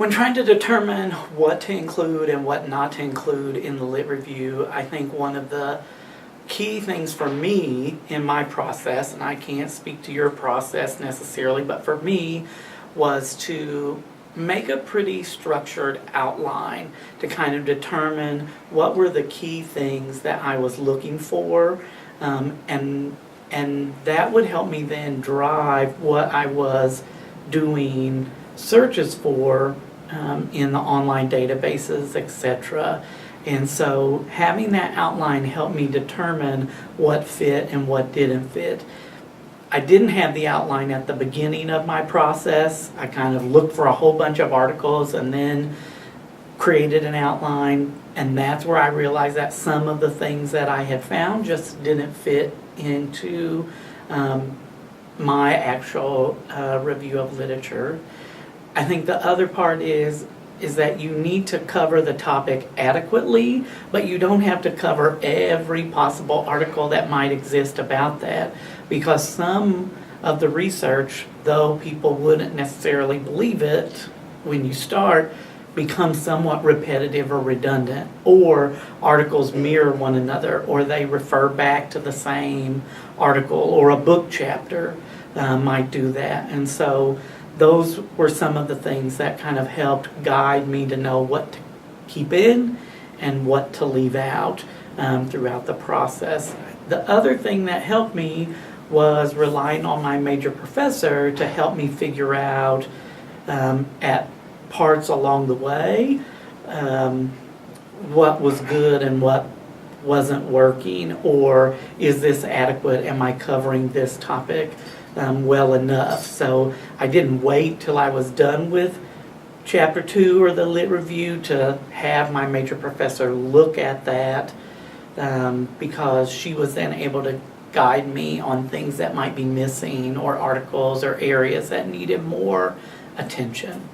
When trying to determine what to include and what not to include in the lit review, I think one of the key things for me in my process, and I can't speak to your process necessarily, but for me was to make a pretty structured outline to kind of determine what were the key things that I was looking for, and that would help me then drive what I was doing searches for in the online databases, etc. And so having that outline helped me determine what fit and what didn't fit. I didn't have the outline at the beginning of my process. I kind of looked for a whole bunch of articles and then created an outline, and that's where I realized that some of the things that I had found just didn't fit into my actual review of literature. I think the other part is that you need to cover the topic adequately, but you don't have to cover every possible article that might exist about that, because some of the research, though people wouldn't necessarily believe it when you start, becomes somewhat repetitive or redundant, or articles mirror one another, or they refer back to the same article, or a book chapter might do that. And so those were some of the things that kind of helped guide me to know what to keep in and what to leave out throughout the process. The other thing that helped me was relying on my major professor to help me figure out at parts along the way what was good and what wasn't working, or is this adequate? Am I covering this topic well enough? So I didn't wait till I was done with chapter 2 or the lit review to have my major professor look at that, because she was then able to guide me on things that might be missing, or articles or areas that needed more attention.